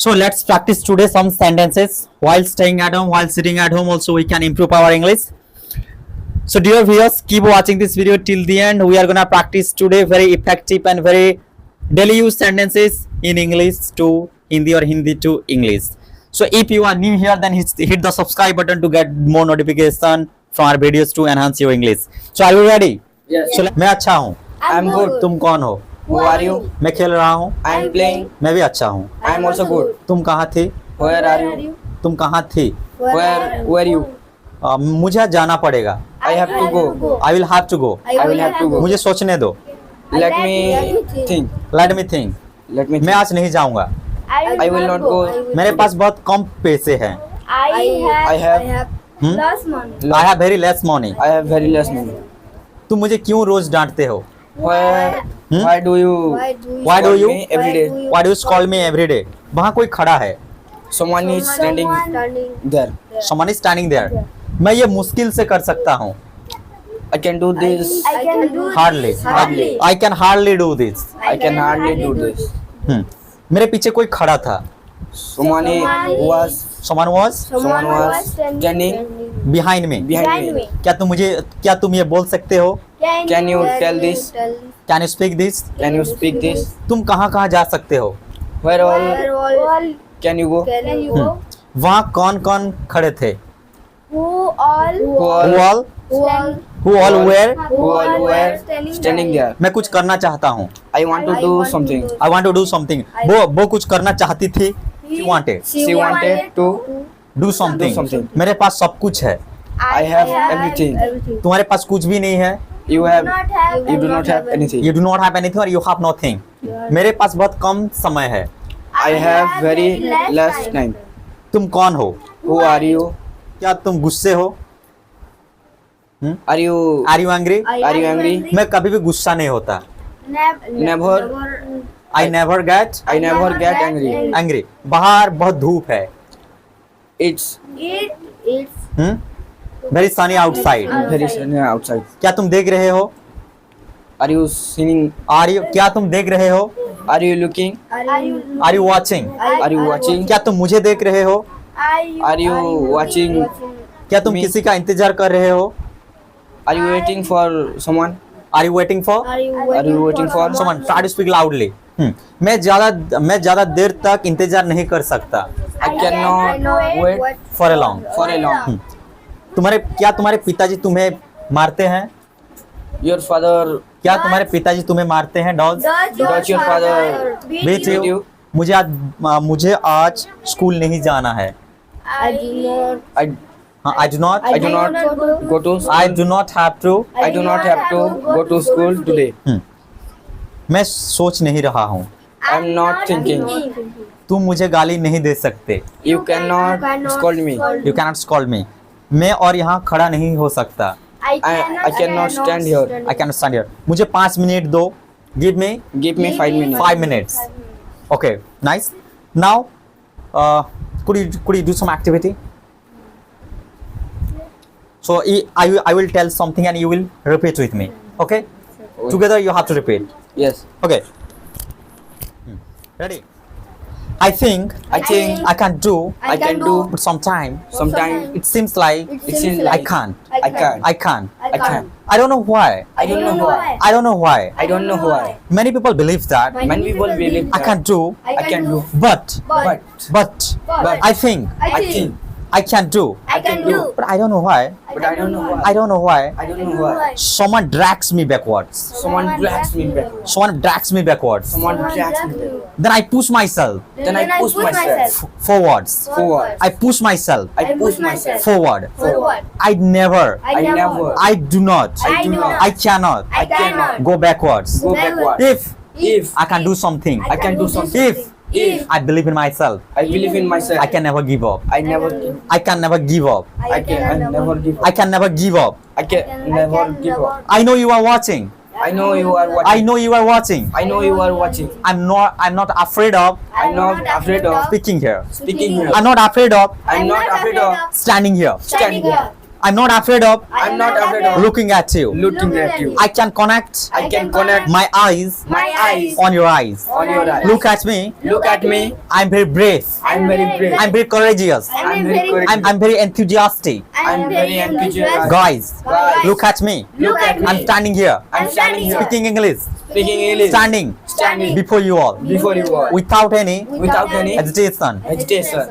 So let's practice today some sentences while staying at home, while sitting at home. Also, we can improve our English. So, dear viewers, keep watching this video till the end. We are gonna practice today very effective and very daily use sentences in English to Hindi or Hindi to English. So, if you are new here, then hit the subscribe button to get more notification from our videos to enhance your English. So, are you ready? Yes. So, मैं अच्छा हूँ. I'm good. तुम कौन हो? Who are you? मैं खेल रहा हूँ. I'm playing. मैं भी अच्छा हूँ. I'm also good. तुम कहाँ थे? Where are you? तुम कहाँ थी? Where you? मुझे जाना पड़ेगा. I have to go. I will have to go. I will have to go. मुझे सोचने दो. Let me think. Let me think. Let me मैं think. आज नहीं जाऊंगा. I will not go. मेरे पास बहुत कम पैसे हैं. I have less money. I have very less money. I have very less money. तुम मुझे क्यों रोज डांटते हो? Why do you Why do you? me every day? Why do you scold me every day? वहाँ कोई खड़ा है. Someone is standing there. Someone is standing there. मैं ये मुश्किल से कर सकता हूँ. I can do this. I can do Hardly. Hardly. I can hardly do this. I can hardly do this. मेरे पीछे कोई खड़ा था. Someone was Someone was Someone was standing behind me. behind me. क्या तुम ये बोल सकते हो? Can you tell this? Can you speak this? Can you speak this? तुम कहाँ जा सकते हो? Where all can you go? वहाँ कौन कौन खड़े थे? Who Who all all were? who all were standing there? मैं कुछ करना चाहता हूँ. I want to do something. I want to do something. वो कुछ करना चाहती थी. She wanted She wanted to do something. Do something. मेरे पास सब कुछ है. I have everything. तुम्हारे पास कुछ भी नहीं है. You do not have anything. You do not have anything or you have nothing. मेरे पास बहुत कम समय है. I have very less time. तुम कौन हो? Who are you? क्या तुम गुस्से हो? Are you Are you angry? Are you angry? मैं कभी भी गुस्सा नहीं होता. Never. I never get I never get angry. angry. बाहर बहुत धूप है. It's Very sunny outside. very sunny outside. क्या तुम देख रहे हो? Are you seeing? क्या तुम देख रहे हो? Are you looking? Are you watching? Are you watching? क्या तुम मुझे देख रहे हो? Are you watching? क्या तुम Me. किसी का इंतजार कर रहे हो? Are you waiting for someone? Are you waiting for Are you waiting for someone? Try to speak loudly. मैं ज्यादा देर तक इंतजार नहीं कर सकता. I cannot wait For a long. for a long. तुम्हारे पिताजी तुम्हें मारते हैं? Your father क्या तुम्हारे पिताजी तुम्हें मारते हैं? Does does your father beat beat you? you? मुझे आज स्कूल नहीं जाना है. I I do not go to I do not have to. I do not have to go to school today. मैं सोच नहीं रहा हूँ. I'm not thinking. तुम मुझे गाली नहीं दे सकते. You cannot scold me. You cannot scold me. मैं और यहाँ खड़ा नहीं हो सकता. I cannot stand here. I cannot stand here. मुझे 5 मिनट दो. Give me Give me 5 minutes. 5 minutes. Okay, nice. Now, could you do some activity? So I will tell something and you will repeat with me. Okay? Together you have to repeat. Yes. Okay. Ready? I think I think I can do, I can do but sometimes sometimes it seems like it seems I like can't. I can't. I can't. I can't. I don't know why. I don't know why. I don't know why. I don't know why. Many people believe that Many people believe I that can do, I can do, but but I think I think I can do, I can do, but I don't know why. but I don't know why. I don't know why. I don't know why. Someone drags me backwards. Someone drags me backwards. Someone drags me backwards. Someone drags me backwards. Then I push myself Then I push myself forwards. forward. I push myself I push myself forward. forward. I never, I never, I do not, I do not, I cannot I cannot go backwards. go backward. If I can do something, I can do something. if I believe in myself, I believe in myself. I can never give up. I never give. I can never give up. I never give. I can never give up. I can never give up. I know you are watching. I know you are watching. I know you are watching. I know you are watching. I'm not afraid of I'm not afraid of speaking here. speaking here. I'm not afraid of I'm not afraid of standing here. standing here. I'm not afraid of I'm not afraid of looking at you. looking at you. I can connect I can connect my eyes my eyes on your eyes. on your eyes. Look at me. Look at me. I'm very brave. I'm very brave. I'm very courageous. I'm very courageous. I'm very enthusiastic. I'm very enthusiastic. Guys, Guys, look at me. Look at me. I'm standing here, I'm standing here. speaking English, Speaking English. standing Standing before you all, before you all. without any Without any hesitation. hesitation.